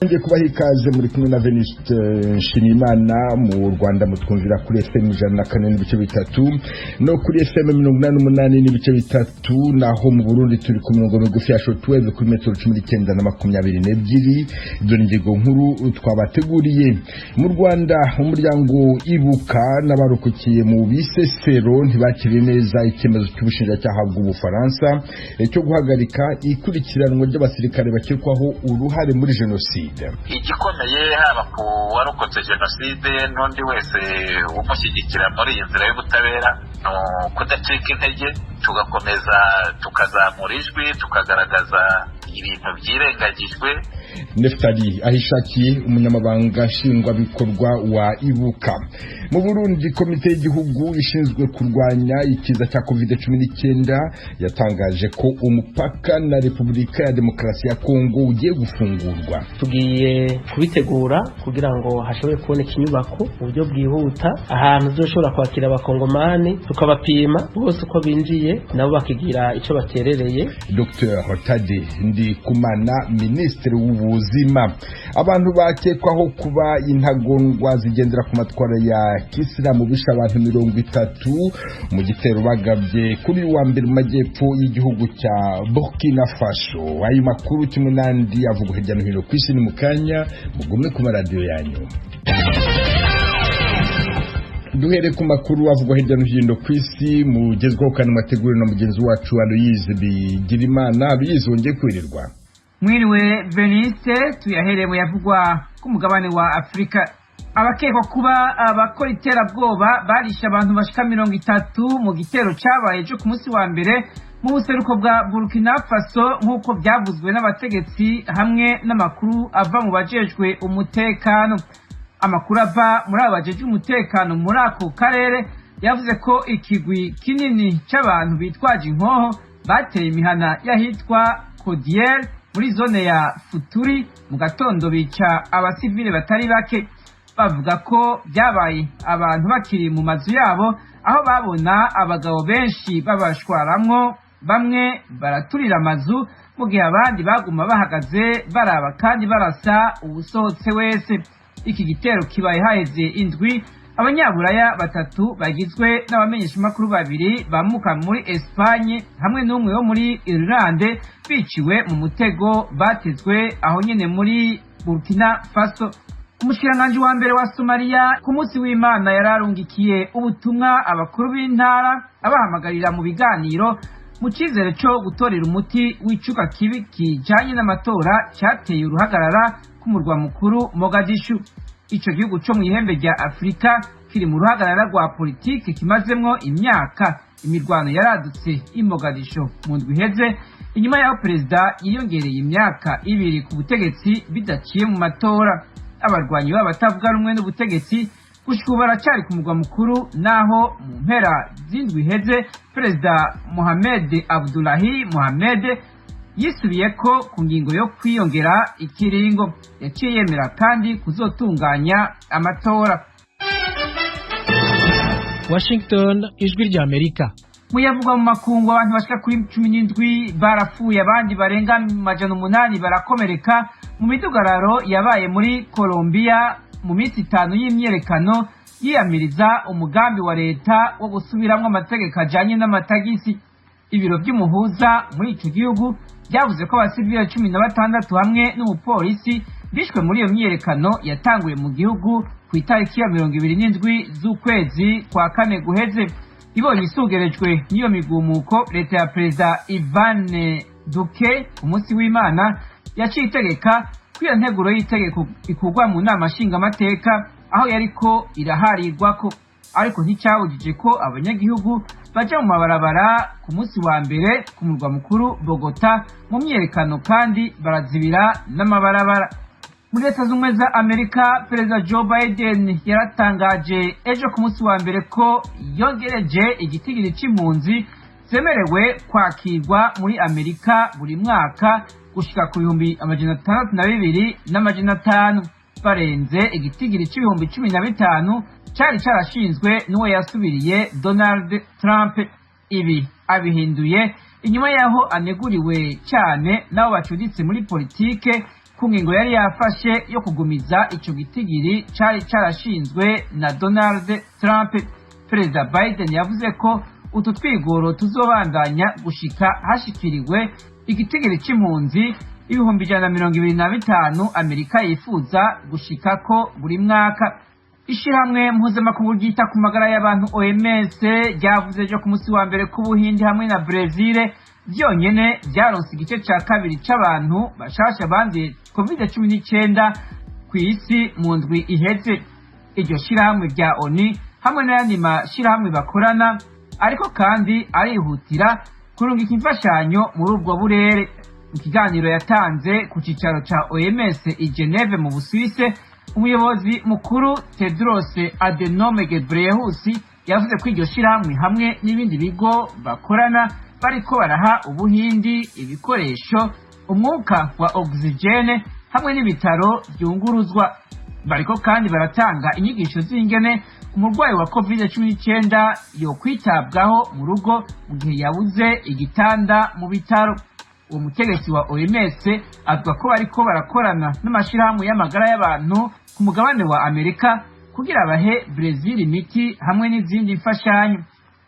Ngiye kubaha ikaze muri kumwe na Venuste Nshimiyimana. Mu Rwanda mutwumvira kuri FM 104.3 no kuri FM 88.3, naho mu Burundi turi ku mirongo migufi ya shortwave kuri metero 19 na 22. Izo ngingo nkuru twabateguriye. Mu Rwanda umuryango Ibuka n'abarukukiye mu Bisesero ntibakiriye neza icyemezo cy'ubushinjacyaha bw'Ubufaransa cyo guhagarika ikurikiranwa ry'abasirikare bakekwaho uruhare muri jenoside. Igikomeye haba ku warokotse jenoside n'undi wese umushyigikira muri iyi nzira y'ubutabera no kudacika intege, tugakomeza tukazamura ijwi, tukagaragaza ibintu byirengagijwe. Neftali Ahishakiye, umunyamabanga nshingwabikorwa wa Ibuka. Mu Burundi komite y'igihugu ishinzwe kurwanya ikiza cya COVID-19 yatangaje ko umupaka na Repubulika ya Demokarasi ya Kongo ugiye gufungurwa. Tugiye kubitegura kugira ngo hashobore kuboneka inyubako mu buryo bwihuta, ahantu zoshobora kwakira abakongomani tukabapima bose uko binjiye nabo bakigira icyo baterereye. Dr. Hotade Ndikumana, Minisitiri w'Ubuzima. Abantu bakekwaho kuba intagondwa zigendera ku matwara ya Kisilamu bisha abantu 30 mu gitero bagabye kuri wa mbere mu majyepfo y'igihugu cya Burkina Faso. Ayo makuru kimwe n'andi avuga hirya no hino ku isi ni mukanya mugume ku radio yanyu. Duhere ku makuru avuga hirya no hino ku isi mugezweho kandi mateguriro na mugenzi wacu Aloyize Bigirimana. Aloyize, wongeye kwirirwa. Mwiriwe Veniste, tuyahereye mu yavugwa ku mugabane wa Afrika. Abakekwa kuba abakora iterabwoba barisha abantu bashika 30 mu gitero cyabaye cyo ku munsi wa mbere mu buseruko bwa Burkina Faso, nk'uko byavuzwe n'abategetsi hamwe n'amakuru ava mu bajejwe umutekano. Amakuru ava muri abajejwe umutekano muri ako karere yavuze ko ikigwi kinini cy'abantu bitwaje inkoho bateye imihana yahitwa Kodiel muri zone ya Futuri mu gatondo, bica abasivile batari bake. Bavuga ko byabaye abantu bakiri mu mazu yabo, aho babona abagabo benshi babashwaramwo, bamwe baraturira amazu mu gihe abandi baguma bahagaze baraba kandi barasa ubusohotse wese. Iki gitero kibaye haheze indwi abanyaburaya 3 bagizwe n'abamenyeshamakuru 2 bamuka muri Espagne hamwe n'umwe wo muri Irlande biciwe mu mutego batezwe aho nyene muri Burkina Faso. Umushikiranganji wa mbere wa Somalia ku munsi w'Imana yararungikiye ubutumwa abakuru b'intara abahamagarira mu biganiro mu cyizere cyo gutorera umuti w'icuka kibi kijanye n'amatora cyateye uruhagarara ku murwa mukuru Mogadishu. Ico gihugu cyo mu ihembe rya Afrika kiri mu ruhagarara rwa politiki kimazemwo imyaka. Imirwano yaradutse i Mogadishu mu ndwi iheze inyuma y'aho perezida yiyongereye imyaka 2 ku butegetsi bidaciye mu matora. Abarwanyi b'abatavuga rumwe n'ubutegetsi gushika baracyari ku murwa mukuru, naho mu mpera z'indwi iheze perezida Mohamed Abdullahi Mohamed yisubiye ko ku ngingo yo kwiyongera ikiringo. Yaciye yemera kandi kuzotunganya amatora. Washington, ijwi rya Amerika. Muyavugwa mu makungu, abantu bashika kuri 17 barapfuye, abandi barenga 800 barakomereka mu midugararo yabaye muri Colombia mu minsi 5 y'imyerekano yiyamiriza umugambi wa leta wo gusubiramwo amategeko ajanye n'amatagisi. Ibiro by'umuhuza muri ico gihugu byavuze ko abasivile 16 hamwe n'umupolisi bishwe muri iyo myerekano yatanguye mu gihugu ku itariki ya 27 z'ukwezi kwa kane guheze. Ibonye isugerejwe n'iyo migumuko, leta ya perezida Ivan Duque ku munsi w'Imana yaciye itegeka ko iyo nteguro y'itegeko ikugwa mu nama nshingamateka aho yariko iraharirwako, ariko nticyabujije ko abanyagihugu baje mu mabarabara ku munsi wa mbere ku murwa mukuru Bogota mu myerekano kandi barazibira n'amabarabara. Muri Leta Zunze Ubumwe za Amerika, perezida Joe Biden yaratangaje ejo ku munsi wa mbere ko yongereje igitigiri c'impunzi zemerewe kwakirwa muri Amerika buri mwaka gushika ku 662,500, barenze igitigiri c'ibihumbi 15 cyari carashinzwe n'uwo yasubiriye Donald Trump. Ibi abihinduye inyuma yaho aneguriwe cyane nabo bacuditse muri politike ku ngingo yari yafashe yo kugumiza ico gitigiri cari carashinzwe na Donald Trump. Perezida Biden yavuze ko utu twigoro tuzobandanya gushika hashikiriwe igitigiri c'impunzi 125,000 Amerika yifuza gushikako buri mwaka. Ishirahamwe mpuzamakungu ryita ku magara y'abantu OMS ryavuze ejo ku munsi wa mbere ko Ubuhindi hamwe na Brezil byonyene byaronse igice ca kabiri c'abantu bashasha banduye COVID-19 ku isi mu ndwi iheze. Iryo shirahamwe rya ONU hamwe n'ayandi mashirahamwe bakorana ariko kandi arihutira kurungika imfashanyo muri ubwo burere. Mu kiganiro yatanze ku cicaro ca OMS i Geneve mu Busuwise, umuyobozi mukuru Tedros Adhanom Ghebreyesus yavuze ko iryo shirahamwe hamwe n'ibindi bigo bakorana bariko baraha Ubuhindi ibikoresho, umwuka wa oxygene hamwe n'ibitaro byunguruzwa. Bariko kandi baratanga inyigisho z'ingene umurwayi wa COVID-19 yo kwitabwaho mu rugo mu gihe yabuze igitanda mu bitaro. Uwo mutegetsi wa OMS avuga ko bariko barakorana n'amashirahamwe y'amagara y'abantu ku mugabane wa Amerika kugira bahe Brezil imiti hamwe n'izindi mfashanyo.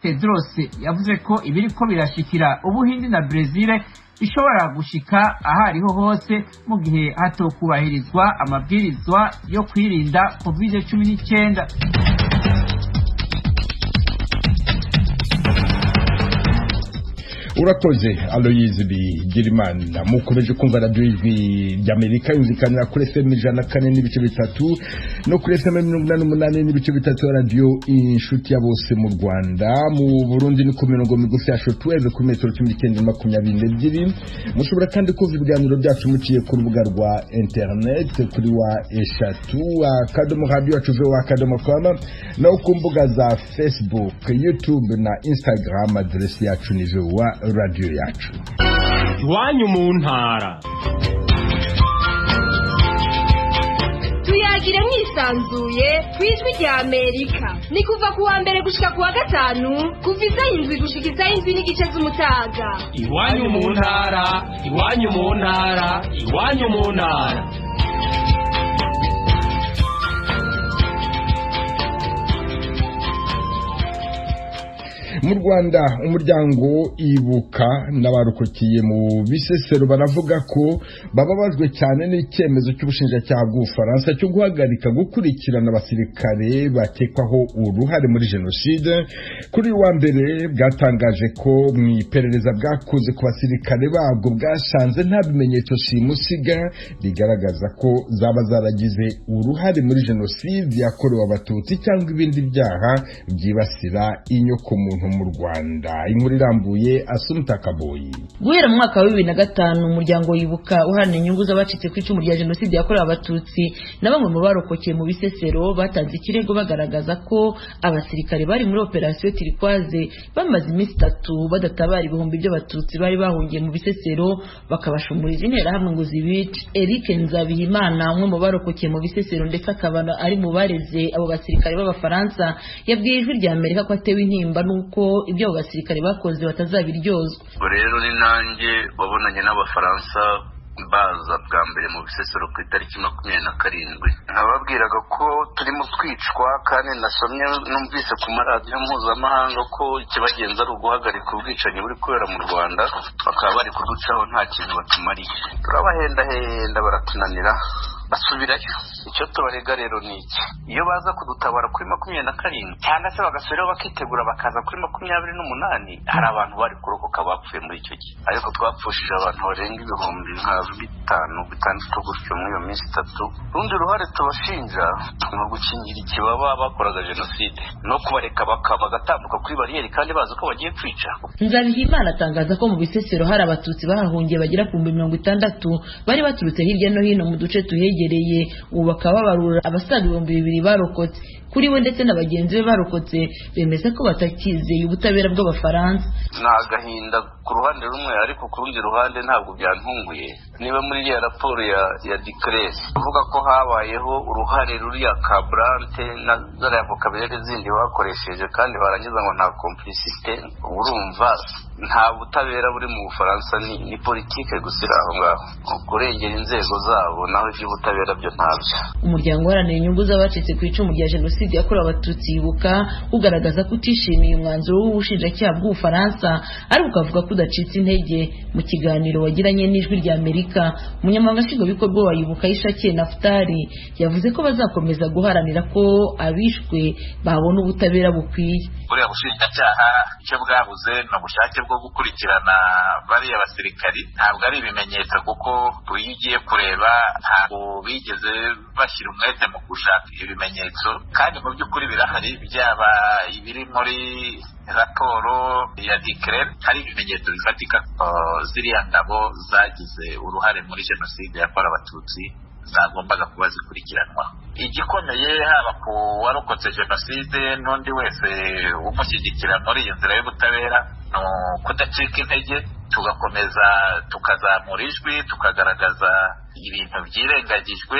Tedros yavuze ko ibiriko birashikira Ubuhindi na Brezil bishobora gushika ahariho hose mu gihe hatokubahirizwa amabwirizwa yo kwirinda COVID-19. Urakoze Aloyizi Bigirimana. Mukomeje kumva radio Ijwi ry'Amerika yumvikanira kuri FM 104.3 no kuri FM 88.3 radio Inshuti ya bose mu Rwanda. Mu Burundi ni ku mirongo migufi ya shortwave ku metero 1922. Mushobora kandi kumva ibiganiro byacu muciye ku rubuga rwa internet kuri wa eshatu akadomo radio yacu akadomo.com no ku mbuga za Facebook, YouTube na Instagram. Adresi yacu ni radio yacu. Iwanyu mu ntara. Tuyagire mwisanzuye kwijwi rya Amerika. Ni kuva ku wa mbere gushika ku wa gatanu kuva isaha 7 gushika isaha 7:30 z'umutaga. Iwanyu mu ntara, iwanyu mu ntara, iwanyu mu ntara. Mu Rwanda umuryango Ibuka n'abarukokiye mu Bisesero baravuga ko bababajwe cyane n'icyemezo cy'ubushinjacyaha bw'Ubufaransa cyo guhagarika gukurikirana abasirikare bakekwaho uruhare muri jenoside. Kuri wa mbere bwatangaje ko mu iperereza bwakoze ku basirikare babwo bwasanze nta bimenyetso simusiga bigaragaza ko zaba zaragize uruhare muri jenoside yakorewe Abatutsi cyangwa ibindi byaha byibasira inyoko muntu mu Rwanda. Inkuru irambuye Asumta Kaboyi. Guhera mu mwaka wa 2005 umuryango Ibuka uharanira inyungu z'abacitse ku icumu rya jenoside yakorewe Abatutsi na bamwe mu barokokeye mu Bisesero batanze ikirego bagaragaza ko abasirikare bari muri operation Turquoise bamaze iminsi 3 badatabara ibihumbi by'Abatutsi bari bahungiye mu Bisesero bakabashumuriza intera hamwe ngo zibice. Eric Nzabihimana umwe mu barokokeye mu Bisesero ndetse akaba ari mu bareze abo basirikare b'Abafaransa yabwiye Ijwi rya Amerika ko atewe intimba nuko ibyo basirikare bakoze batazabiryozwa. Rero ni nanjye wabonanye n'Abafaransa baza bwa mbere mu Bisesero ku itariki 27. Nababwiraga ko turimo twicwa kandi nasomye numvise ku maradiyo mpuzamahanga ko ikibagenza ari uguhagarika ubwicanyi buri kubera mu Rwanda, bakaba bari kuducaho nta kintu batumariye. Turabahendahenda baratunanira basubirayo. Icyo tubarega rero ni iki: iyo baza kudutabara kuri 27 cyangwa se bagasubiraho bakitegura bakaza kuri 28, hari abantu bari kurokoka bapfuye muri icyo gihe. Ariko twapfushije abantu barenga ibihumbi nka 5-6 gutyo muri iyo minsi 3. Urundi ruhare tubashinja ni gukingira ikibaba bakoraga jenoside no kubareka bagatambuka kuri bariyeri kandi bazi ko bagiye kwica. Nzabihimana atangaza ko mu Bisesero hari Abatutsi bahahungiye bagera ku 60 bari baturutse hirya no hino mu duce tuhege bibegereye ubu bakaba babarura abasaga 2,000 barokotse. Kuri we ndetse na bagenzi be barokotse bemeza ko batakizeye ubutabera bw'abafaransa. Nta gahinda ku ruhande rumwe, ariko ku rundi ruhande ntabwo byantunguye. Niba muri ya raporo ya Dicret uvuga ko habayeho uruhare ruriya Cabrante na zariya vocabulaire zindi bakoresheje kandi barangiza ngo nta complicité, urumva nta butabera buri mu Bufaransa, ni politike gusira aho ngaho kurengera inzego zabo, naho iby'ubutabera byo ntabyo. Umuryango uharanira inyungu z'abacitse ku icumu rya Jenoside yakorewe Abatutsi Ibuka ugaragaza ko utishimiye umwanzuro w'ubushinjacyaha bw'Ubufaransa, ariko ukavuga ko udacitse intege. Mu kiganiro wagiranye n'Ijwi rya Amerika, umunyamabanga nshingwabikorwa wa Ibuka Ishakiye Naftali yavuze ko bazakomeza guharanira ko abishwe babona ubutabera bukwiye. Buriya bushinjacyaha icyo bwabuze ni ubushake bwo gukurikirana bariya basirikari, ntabwo ari ibimenyetso, kuko iyo ugiye kureba ntabwo bigeze bashyira umwete mu gushaka ibimenyetso, kandi mu by'ukuri birahari, byaba ibiri muri raporo ya Dicret, hari ibimenyetso bifatika ziriya ngabo zagize uruhare muri Jenoside yakorewe Abatutsi zagombaga kuba zikurikiranwa. Igikomeye haba ku warokotse Jenoside n'undi wese umushyigikira muri iyi nzira y'ubutabera no kudacika intege, tugakomeza tukazamura ijwi, tukagaragaza ibintu byirengagijwe,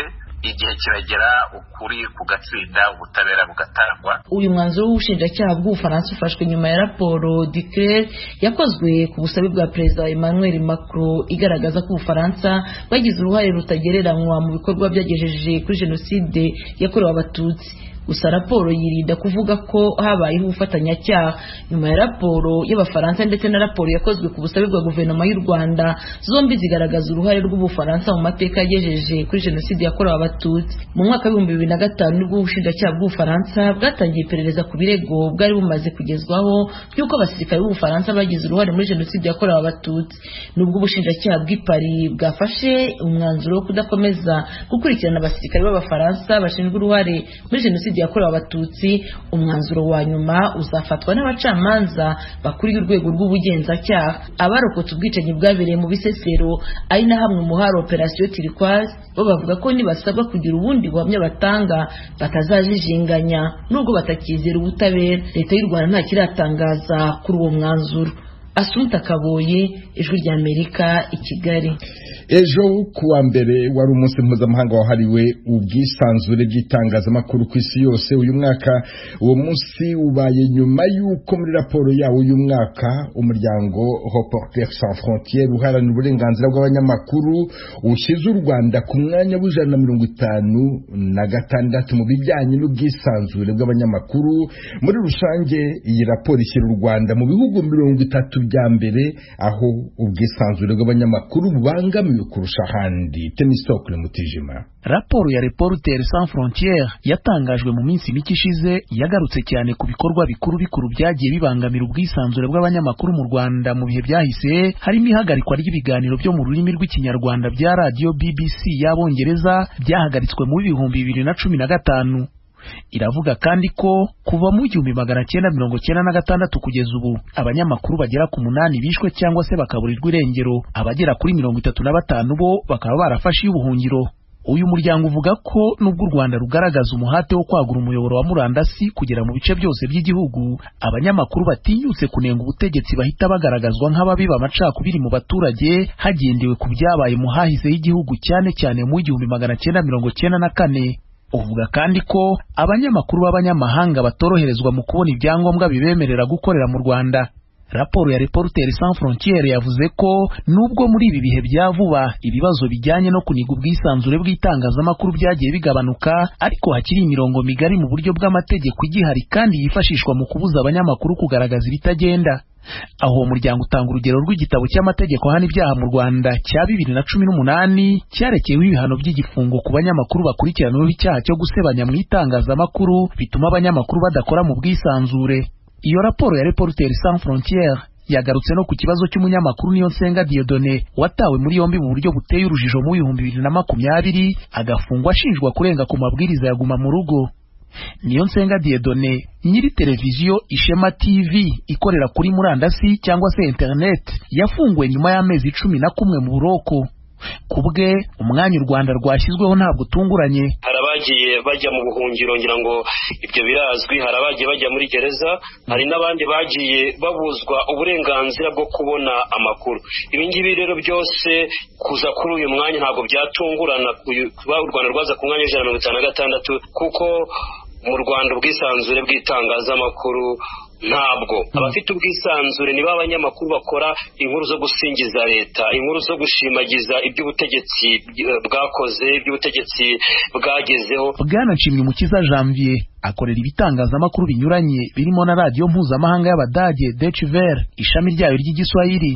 igihe kiragera ukuri kugatsinda, ubutabera bugatangwa. Uyu mwanzuro w'ubushinjacyaha bw'Ubufaransa ufashwe nyuma ya raporo Dicret yakozwe ku busabe bwa Perezida Emmanuel Macron igaragaza ko Ubufaransa bagize uruhare rutagereranywa mu bikorwa byagejeje kuri Jenoside yakorewe Abatutsi. Gusa raporo yirinda kuvuga ko habayeho ubufatanyacyaha. Nyuma ya raporo y'Abafaransa ndetse na raporo yakozwe ku busabe bwa guverinoma y'u Rwanda, zombi zigaragaza uruhare rw'Ubufaransa mu mateka yagejeje kuri Jenoside yakorewe Abatutsi. Mu mwaka wa 2005 nibwo ubushinjacyaha bw'Ubufaransa bwatangiye iperereza ku birego bwari bumaze kugezwaho by'uko abasirikare b'Ubufaransa bagize uruhare muri Jenoside yakorewe Abatutsi. Nubwo ubushinjacyaha bw'i Paris bwafashe umwanzuro wo kudakomeza gukurikirana abasirikare b'Abafaransa bashinzwe uruhare muri Jenoside yakorewe Abatutsi, umwanzuro wa nyuma uzafatwa n'abacamanza bakuriye urwego rw'ubugenzacyaha. Abarokotse ubwicanyi bwabereye mu Bisesero ari na hamwe mu hari Operation Turquoise bo bavuga ko nibasabwa kugira ubundi buhamya batanga batazajijinganya, nubwo batakizera ubutabera. Leta y'u Rwanda nta kiratangaza kuri uwo mwanzuro. Asumta Kaboye, Ijwi rya Amerika, i Kigali. Ejo kuwa mbere wari umunsi mpuzamahanga wahariwe ubwisanzure bw'itangazamakuru ku isi yose. Uyu mwaka uwo munsi ubaye nyuma y'uko muri raporo yawo uyu mwaka umuryango Reporters sans frontières uharanira uburenganzira bw'abanyamakuru ushyize u Rwanda ku mwanya w'156 mu bijyanye n'ubwisanzure bw'abanyamakuru. Muri rusange iyi raporo ishyira u Rwanda mu bihugu 30 bya mbere aho ubwisanzure bw'abanyamakuru bubangamiwe kurusha ahandi. Temistokle Mutijima. Raporo ya Reporters sans frontières yatangajwe mu minsi mike ishize yagarutse cyane ku bikorwa bikuru byagiye bibangamira ubwisanzure bw'abanyamakuru mu Rwanda mu bihe byahise, harimo ihagarikwa ry'ibiganiro byo mu rurimi rw'ikinyarwanda bya radio BBC y'Abongereza byahagaritswe mu 2015. Iravuga kandi ko kuva mu 1996 kugeza ubu abanyamakuru bagera ku 8 bishwe cyangwa se bakaburirwa irengero, abagera kuri 35 bo bakaba barafashe ubuhungiro. Uyu muryango uvuga ko nubwo u Rwanda rugaragaza umuhate wo kwagura umuyoboro wa murandasi kugera mu bice byose by'igihugu, abanyamakuru batinyutse kunenga ubutegetsi bahita bagaragazwa nk'ababiba amacakubiri mu baturage hagendewe ku byabaye mu hahise y'igihugu, cyane cyane mu 1994. Uvuga kandi ko abanyamakuru b'abanyamahanga batoroherezwa mu kubona ibyangombwa bibemerera gukorera mu Rwanda. Raporo ya Reporters sans frontières yavuze ko nubwo muri ibi bihe bya vuba ibibazo bijyanye no kuniga ubwisanzure bw'itangazamakuru byagiye bigabanuka, ariko hakiri imirongo migari mu buryo bw'amategeko igihari kandi yifashishwa mu kubuza abanyamakuru kugaragaza ibitagenda. Aho umuryango utanga urugero rw'igitabo cy'amategeko hano ibyaha mu Rwanda cya 2018 cyarekeyeho ibihano by'igifungo ku banyamakuru bakurikiranyweho icyaha cyo gusebanya mu itangazamakuru bituma abanyamakuru badakora mu bwisanzure. Iyo raporo ya Reporters sans frontières yagarutse no ku kibazo cy'umunyamakuru Niyonsenga Dieudonné watawe muri yombi mu buryo buteye urujijo mu 2020 agafungwa ashinjwa kurenga ku mabwiriza ya guma mu rugo. Niyonsenga Dieudonné nyiri televiziyo Ishema TV ikorera kuri murandasi cyangwa se internet yafunguwe nyuma y'amezi 11 mu buroko. kubwe umwanya u Rwanda rwashyizweho ntabwo utunguranye. Hari abagiye bajya mu buhungiro ngira ngo ibyo birazwi, hari abagiye bajya muri gereza, hari n'abandi bagiye babuzwa uburenganzira bwo kubona amakuru. Ibi ngibi rero byose kuza kuri uyu mwanya ntabwo byatungurana kuba u Rwanda rwaza ku mwanya w'156 kuko mu Rwanda ubwisanzure bw'itangazamakuru ntabwo abafite ubwisanzure niba abanyamakuru bakora inkuru zo gusingiza leta, inkuru zo gushimagiza iby'ubutegetsi bwakoze, iby'ubutegetsi bwagezeho. Bwana Nshimyumukiza Janvier akorera ibitangazamakuru binyuranye birimo na radiyo mpuzamahanga y'Abadage Deutsche Welle ishami ryayo ry'igiswahili.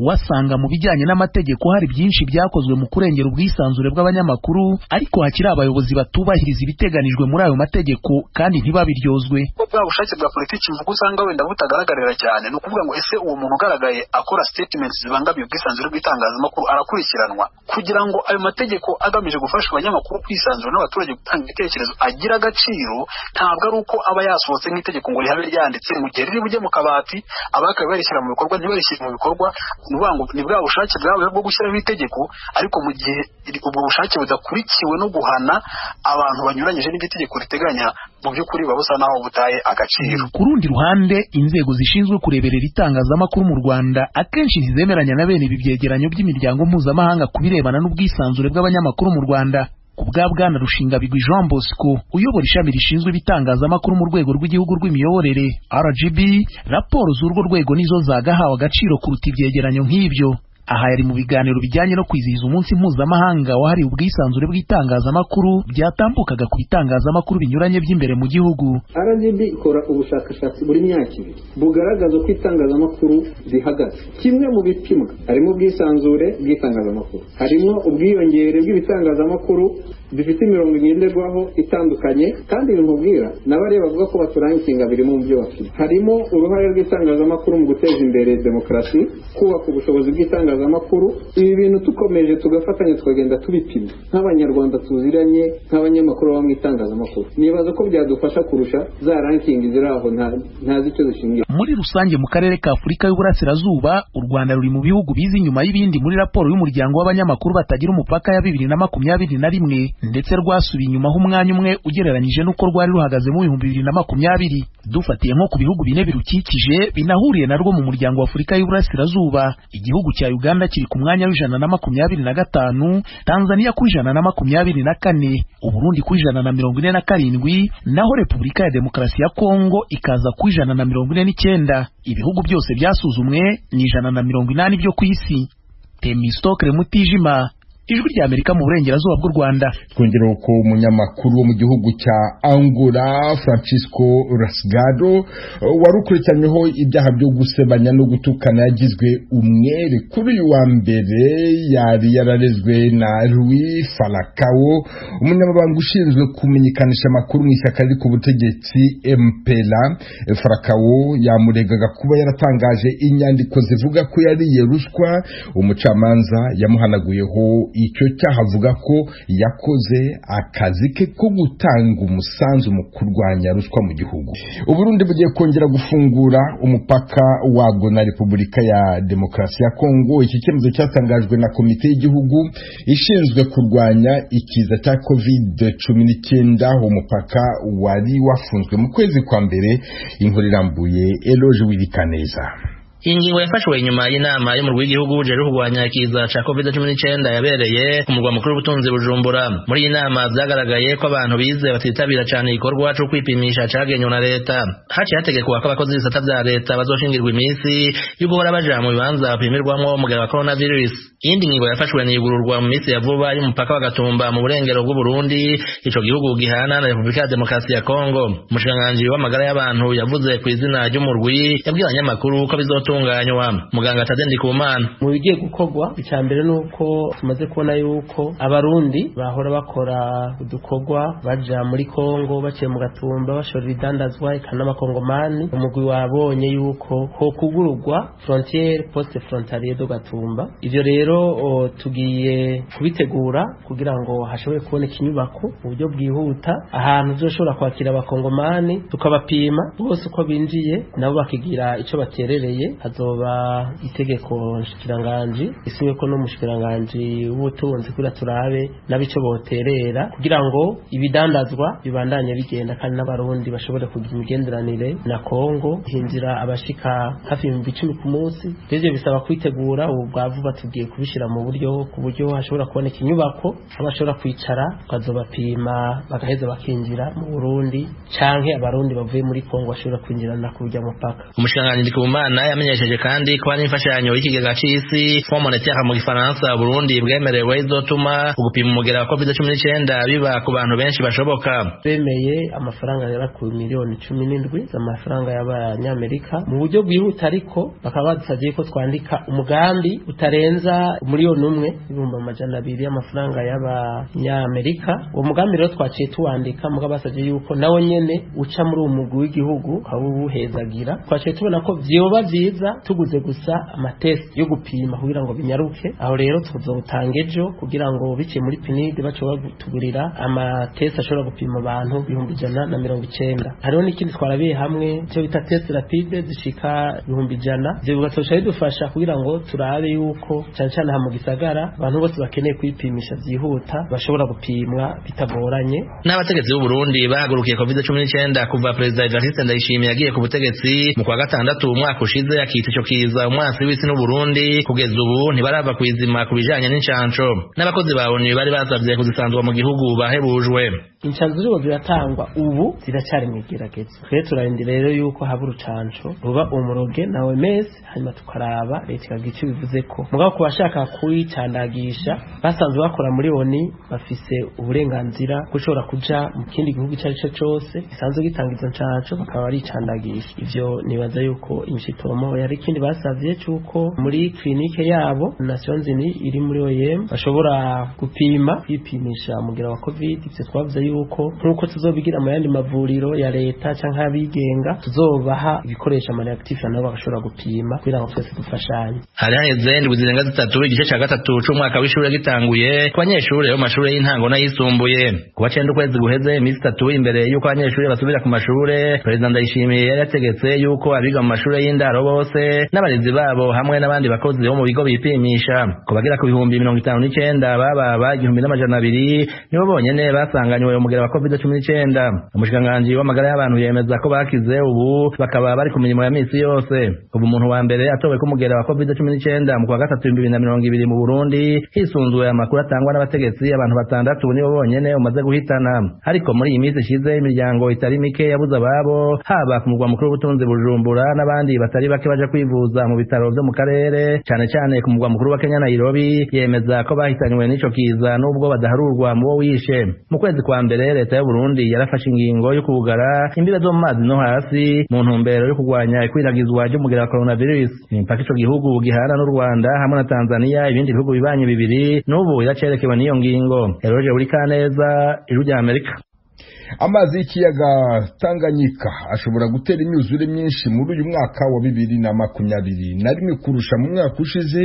Wasanga mu bijyanye n'amategeko hari byinshi byakozwe mu kurengera ubwisanzure bw'abanyamakuru, ariko hakiri abayobozi batubahiriza ibiteganijwe muri ayo mategeko kandi ntibabiryozwe. Bwa bushake bwa politiki mvugo usanga wenda butagaragarira cyane, no kuvuga ngo ese uwo muntu ugaragaye akora statements zibangamiye ubwisanzure bw'itangazamakuru arakurikiranwa, kugira ngo ayo mategeko agamije gufasha abanyamakuru kwisanzura n'abaturage gutanga ibitekerezo agira agaciro. Ntabwo ari uko aba yasohotse nk'itegeko ngo rihabe ryanditse mu gihe riri bujye mu kabati abakabaye barishyira mu bikorwa ntibarishyire mu bikorwa. Ni bwa bushake bwawe bwo gushyiraho itegeko, ariko mu gihe ubwo bushake budakurikiwe no guhana abantu banyuranyije n'itegeko riteganya, mu by'ukuri babusa naho butaye agaciro. Ku rundi ruhande, inzego zishinzwe kureberera itangazamakuru mu Rwanda akenshi ntizemeranya na bene ibi byegeranyo by'imiryango mpuzamahanga ku birebana n'ubwisanzure bw'abanyamakuru mu Rwanda. Ku bwa Bwana Rushingabigwi Jean Bosco uyobora ishami rishinzwe ibitangazamakuru mu rwego rw'igihugu rw'imiyoborere RGB, raporo z'urwo rwego nizo zagahawe agaciro kuruta ibyegeranyo nk'ibyo. Aha yari mu biganiro bijyanye no kwizihiza umunsi mpuzamahanga wahariwe ubwisanzure bw'itangazamakuru byatambukaga ku bitangazamakuru binyuranye by'imbere mu gihugu. RGB ikora ubushakashatsi buri myaka ibiri bugaragaza ko itangazamakuru zihagaze. Kimwe mu bipimwa harimo ubwisanzure bw'itangazamakuru, harimo ubwiyongere bw'ibitangazamakuru bifite imirongo ngenderwaho itandukanye, kandi bimubwira n'abareba bavuga ko baturankinga biri mu byo bafite. Harimo uruhare rw'itangazamakuru mu guteza imbere demokarasi, kubaka ubushobozi bw'itangazamakuru. Ibi bintu tukomeje tugafatanya tukagenda tubipima nk'abanyarwanda tuziranye, nk'abanyamakuru baba mu itangazamakuru, nibaza ko byadufasha kurusha za ranking ziri aho ntazi icyo zishingiye. Muri rusange mu karere ka Afurika y'Uburasirazuba, u Rwanda ruri mu bihugu biza inyuma y'ibindi muri raporo y'umuryango w'abanyamakuru batagira umupaka ya 2021, ndetse rwasubiye inyuma umwanya umwe ugereranyije n'uko rwari ruhagaze mu 2020. Dufatiye nko ku bihugu bine birukikije binahuriye narwo mu muryango wa Afurika y'Uburasirazuba, igihugu cya Uganda kiri ku mwanya w'125, Tanzania ku 124, Uburundi ku 147, naho Repubulika ya Demokarasi ya Kongo ikaza ku 149. Ibihugu byose byasuzumwe ni 180 byo ku isi. Temistokle Mutijima, Ijwi rya Amerika mu burengerazuba bw'u Rwanda. Twongera ko umunyamakuru wo mu gihugu cya Angola Francisco Rasgado warukurikiranyweho ibyaha byo gusebanya no gutukana yagizwe umwere kuri uyu wa mbere. Yari yararezwe na Louis Falcao, umunyamabanga ushinzwe kumenyekanisha amakuru mu ishyaka riri ku butegetsi MPLA. Falcao yamuregaga kuba yaratangaje inyandiko zivuga ko yariye ruswa. Umucamanza yamuhanaguyeho icyo cyaha avuga ko yakoze akazi ke ko gutanga umusanzu mu kurwanya ruswa mu gihugu. Uburundi bugiye kongera gufungura umupaka wabwo na Repubulika ya Demokarasi ya Kongo. Iki cyemezo cyatangajwe na komite y'igihugu ishinzwe kurwanya ikiza cya COVID-19. Umupaka wari wafunzwe mu kwezi kwa mbere. Inkuru irambuye Eloge Wirikaneza. Iyi ngingo yafashwe nyuma y'inama y'umurwi w'igihugu uje kurwanya ikiza ca COVID-19 yabereye ku murwa mukuru w'ubutunzi Bujumbura. Muri iyi nama byagaragaye ko abantu bize batitabira cyane igikorwa cyo kwipimisha cagenywe na leta. Haciye hategekwa ko abakozi b'isata vya leta bazoshingirwa iminsi yo guhora baja mu bibanza bapimirwamwo umugera wa coronavirus. Iyindi ngingo yafashwe n'igururwa mu minsi ya vuba y'umupaka wa Gatumba mu burengero bw'u Burundi, ico gihugu gihana na Repubulika ya Demokarasi ya Kongo. Umushikiranganji w'amagara y'abantu yavuze ku izina ry'umurwi yabwiye abanyamakuru ko bizotunganywa. Muganga Tadendi Kumana: mu bigiye gukorwa, icyambere nuko tumaze kubona yuko abarundi bahora bakora udukorwa baja muri Kongo baciye mu Gatumba bashora ibidandazwa ikana makongomani. Umugwi wabonye yuko ho kugururwa frontiere poste frontalier do Gatumba. Ivyo rero tugiye kubitegura kugira ngo hashobore kuboneka inyubako mu buryo bwihuta, ahantu uzoshobora kwakira abakongomani tukabapima bose uko binjiye nabo bakigira ico baterereye, hazoba itegeko nshikiranganji isiwe ko no mushikiranganje w'ubutunzi kuri turabe nabico boterera kugira ngo ibidandazwa bibandanye bigenda kandi n'abarundi bashobore kugira imigenderanire na Kongo hinjira abashika hafi 10 ku munsi rero bisaba kwitegura ubu bwavuba tugiye kubishira mu buryo ku buryo hashobora kuboneka inyubako abashobora kwicara bakazobapima bagaheza bakinjira mu Burundi canke abarundi bavuye muri Kongo bashobora kwinjirana kujya mupaka. Umushikiranganji Ndikumana yamenyesheje kandi ko hari imfashanyo y'ikigega c'isi Fonds monétaire mu Gifaransa Burundi bwemerewe izotuma gupima umugera wa COVID-19 biba ku bantu benshi bashoboka. Bemeye amafaranga yara ku miliyoni 17 z'amafaranga y'abanyamerika mu buryo bwihuta ariko bakaba badusabye ko twandika umugambi utarenza miliyoni 1.2 y'amafaranga y'abanyamerika. Uwo mugambi rero twaciye tuwandika mugabo basabye yuko nawo nyene uca muri umugwi w'igihugu abubuhezagira twaciye tubona ko vyoba vyiza tuguze gusa amatest yo gupima kugira ngo binyaruke aho rero tuzotanga ejo kugira ngo biciye muri PNID baco batugurira amatest ashobora gupima abantu 190. hariho n'ikindi twarabiye hamwe cyo bita test rapide zishika 100 zibugatosha bidufasha kugira ngo turabe yuko cyane ha mu gisagara abantu bose bakeneye kwipimisha vyihuta bashobora gupimwa bitagoranye. N'abategetsi b'u Burundi bahagurukiye COVID-19 kuva President Evariste Ndayishimiye yagiye ku butegetsi mu kwa gatandatu umwaka ushize akita ico kiza umwasi w'isi n'u Burundi kugeza ubu ntibarava kwizima kubijanye n'incanco n'abakozi ba ONU bari basavye kuzisanzwa mu gihugu bahebujwe. Incanco z'ubu ziratangwa ubu ziracyari mu igerageza twe turarindira rero yuko haba urucanco ruba umuroge na OMS hanyuma tukaraba leta ikagira ico bivuze ko mugabo ku bashaka kuyicandagisha basanzwe bakora muri ONU bafise uburenganzira gushobora kuja mu kindi gihugu icyo ari cyo cyose gisanzwe gitanga izo ncanco bakaba baricandagisha. Ivyo nibaza yuko imishitomo yari ikindi basavye cyuko muri klinike yabo Nations Unies iri muri OIM bashobora gupima kwipimisha umugera wa COVID. Ivyo twavuze yuko nkuko tuzobigira mu yandi mavuriro ya leta canke abigenga tuzobaha ibikoresha amareactive nabo bagashobora gupima kugira ngo twese dufashanye. Hari haheze ndwi zirenga zitatu igice ca gatatu c'umwaka w'ishure gitanguye ku banyeshure bo mashure y'intango n'ayisumbuye kuwa 9 ukwezi guheze imisi 3 imbere yuko abanyeshure basubira ku mashure President Ndayishimiye yari yategetse yuko abiga mu mashure y'indaro bose n'abarezi babo hamwe n'abandi bakozi bo mu bigo bipimisha ko bagera ku 59 baba 1200 nibo bonyene basanganywe umugera wa COVID-19. Umushikiranganji w'amagara y'abantu yemeza ko bakize ubu bakaba bari ku mirimo ya misi yose. Ubu umuntu wa mbere atowe ko umugera wa COVID-19 mu kwa gatatu 2020 mu Burundi hisunzuwe amakuru atangwa n'abategetsi abantu 6 nibo bonyene umaze guhitana. Ariko muri iyi misi ishize imiryango itari mike yabuze ababo haba ku mugwa mukuru w'ubutunzi Bujumbura n'abandi batari bake baje kwivuza mu bitaro byo mu karere cyane cyane ku mugwa mukuru wa Kenya Nairobi yemeza ko bahitanywe n'ico kiza nubwo badaharurwa mu bo wishe. Mu kwezi kwa mbere leta y'u Burundi yarafashe ingingo yo kugara imbibe zo mu mazi no hasi mu ntumbero yo kurwanya ikwiragizwa ry'umugera wa coronavirus. Impaka ico gihugu gihana n'u Rwanda hamwe na Tanzania ibindi bihugu bibanye bibiri n'ubu yacerekewe n'iyo ngingo. Eroje uri kaneza ijwi rya Amerika. Amazi y'ikiyaga Tanganyika ashobora gutera imyuzure myinshi muri uyu mwaka wa 2021 kurusha mu mwaka ushize.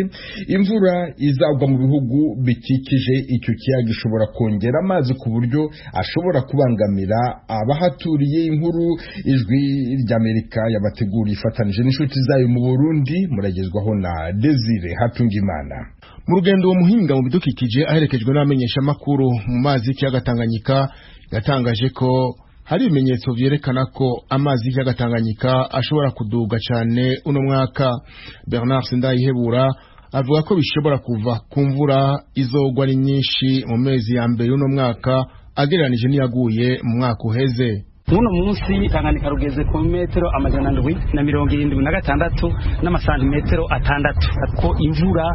Imvura izagwa mu bihugu bikikije icyo kiyaga ishobora kongera amazi ku buryo ashobora kubangamira abahaturiye. Inkuru ijwi ry'Amerika yabateguriye ifatanije n'inshuti zayo mu Burundi muragezwaho na Desire Hatungimana. Mu rugendo uwo muhinga mu bidukikije aherekejwe n'abamenyesha makuru mu mazi y'ikiyaga Tanganyika yatangaje ko hari ibimenyetso vyerekana ko amazi y'ikiyaga Tanganyika ashobora kuduga cyane uno mwaka. Bernard Sindayihebura avuga ko bishobora kuva ku mvura izogwa ari nyinshi mu mezi ya mbere uno mwaka agereranije n'iyaguye mu mwaka uheze. Muno munsi Tanganyika rugeze ku metero 776 n'amasantimetero 6 ko imvura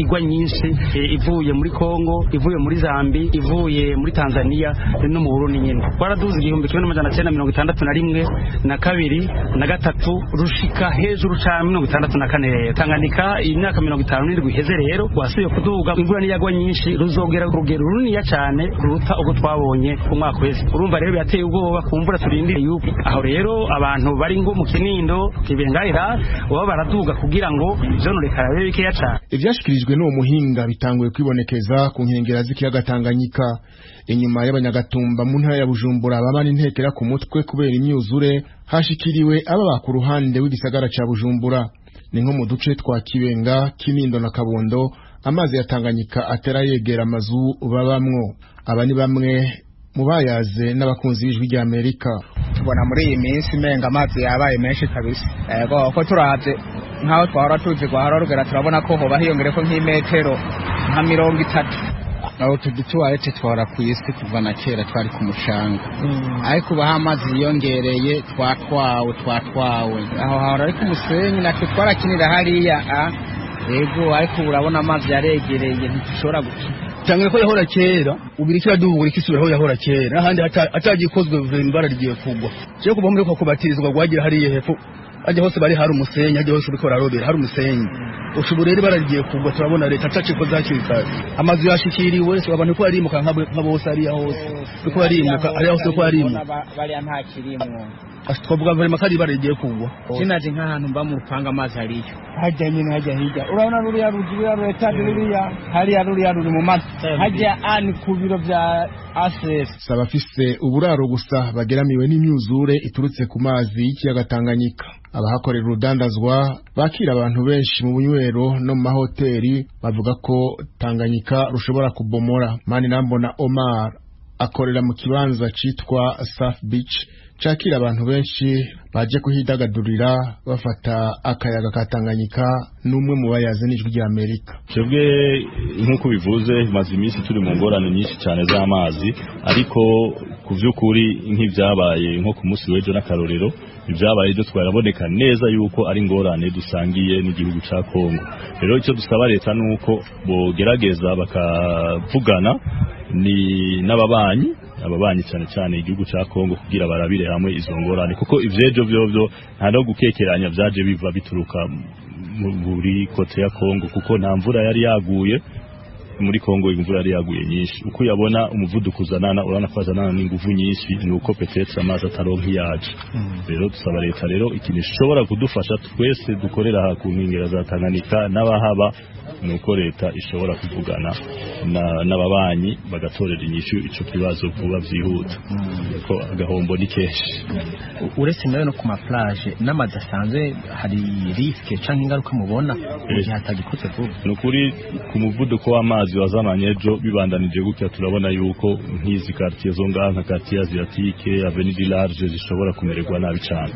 igwa nyinshi ivuye muri Kongo, ivuye muri Zambi, ivuye muri Tanzania no mu Burundi nyene. Twaraduze 1961 na kabiri na gatatu rushika hejuru ca 64. Tanganyika imyaka 57 iheze rero wasuye kuduga imvura niyagwa nyinshi ruzogera urugero runini cyane ruruta uko twabonye ku mwaka wese. Urumva rero yateye ubwoba kumvura turindire yuko aho rero abantu bari ngo mu Kinindo kibengahira baba baraduga kugira ngo izonorekara bibe bikeya cyane. Ivyashikirijwe n'uwo muhinga bitanguye kwibonekeza ku nkengera z'ikiyaga Tanganyika inyuma y'abanyagatumba mu ntara ya Bujumbura babana intekera ku mutwe kubera imyuzure hashikiriwe ababa ku ruhande w'igisagara ca Bujumbura. ni nko mu duce twa Kibenga, Kinindo na Kabondo amazi ya Tanganyika atera yegera amazu babamwo. Aba ni bamwe mu bayaze n'abakunzi b'ijwi rya Amerika. Tubona muri iyi minsi menga amazi yabaye menshi kabisa. Ego ko turavye nkaho twahora tuzi gwahora rugera turabona ko hoba hiyongereko nk'imetero nka 30. Aho tudutuwaye twara ku isi kuva na kera twari ku mushanga. Ariko baha amazi yongereye twatwawe. Aho hahora ari ku musenyi natwe twarakinira hariya ego ariko urabona amazi yaregereye ntishobora cyangwa ko yahora kera ubirikira dubura ikisubiraho yahora kera ahandi atagikozwe imbara rigiye kugwa cyo kuva muri ko kubatirizwa gwagira hariye hepfo aje hose bari hari umusenyi aje hose biko rarobera hari umusenyi ushuburere baragiye kugwa turabona leta tace ko zakirikaye amazu yashikiriwe so abantu ko arimuka nka bose ari hose biko arimuka ari hose ko arimuka bari nta kirimwo twavuga vraiment kari baragiye kugwa kinaje nk'ahantu mba mu rupanga amazi hariyo hajya nyine hajya hirya urabona ruriya rugira leta ruriya hariya ruriya ruri mu mazi hajya ani ku biro bya ASF sabafise uburaro gusa bageramiwe n'imyuzure iturutse ku mazi y'ikiyaga Tanganyika. Abahakorera urudandazwa bakira abantu benshi mu bunywero no mu mahoteli bavuga ko Tanganyika rushobora kubomora. Manirambona Omar akorera mu kibanza citwa Surf Beach cakira abantu benshi baje kuhidagadurira bafata akayaga ka Tanganyika. Numwe mu bayaze n'ijwi rya Amerika. Twebwe nkuko bivuze maze iminsi turi mu ngorane nyinshi cyane z'amazi, ariko ku vy'ukuri nk'ivyabaye nko ku munsi w'ejo n'akarorero ibyabaye byo twaraboneka neza yuko ari ngorane dusangiye n'igihugu ca Kongo. Rero icyo dusaba leta nuko bogerageza bakavugana ni n'ababanyi cyane cyane igihugu ca Kongo kugira barabire hamwe izo ngorane, kuko ivyejo vyovyo nta no gukekeranya vyaje biva bituruka muri kote ya Kongo, kuko nta mvura yari yaguye muri Kongo. Imvura yari yaguye nyinshi, uko yabona umuvuduko uzanana urana kwazanana n'inguvu nyinshi, nuko petetre amazi ataronka yaje. Rero dusaba leta rero ikintu ishobora kudufasha twese dukorera ku nkengera za Tanganyika n'abahaba, nuko leta ishobora kuvugana n'ababanyi bagatorera inyishu ico kibazo vuba vyihuta, ko agahombo ni kenshi. Uretse nayo no ku ma plage n'amazi asanzwe hari riske canke ingaruka mubona igihe hatagikoze vuba? Nukuri ku muvuduko w'amazi wazamanye ejo bibandanije gutya turabona yuko nk'izi quartier zo ngaha nka quartier asiatique, Avenue du Large zishobora kumererwa nabi cyane.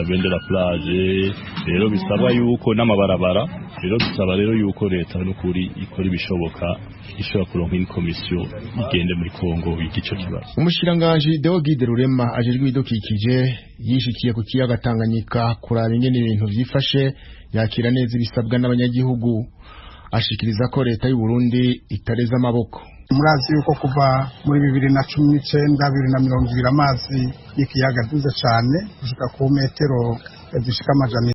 Avenue de la Plage rero bisaba yuko n'amabarabara, rero dusaba rero yuko leta n'ukuri ikora ibishoboka ishobora kuronka une commission igende muri Kongo igico kibazo. Umushiranganje Deogide Rurema ajejwe ibidukikije yishikiye ku kiyaga Tanganyika kuraba ingene ibintu vyifashe, yakira neza ibisabwa n'abanyagihugu. Ashikiriza ko leta y'u Burundi itareza amaboko. Murazi yuko kuva muri 2019 2020 amazi y'ikiyaga duze cyane gushika ku metero zishika amajana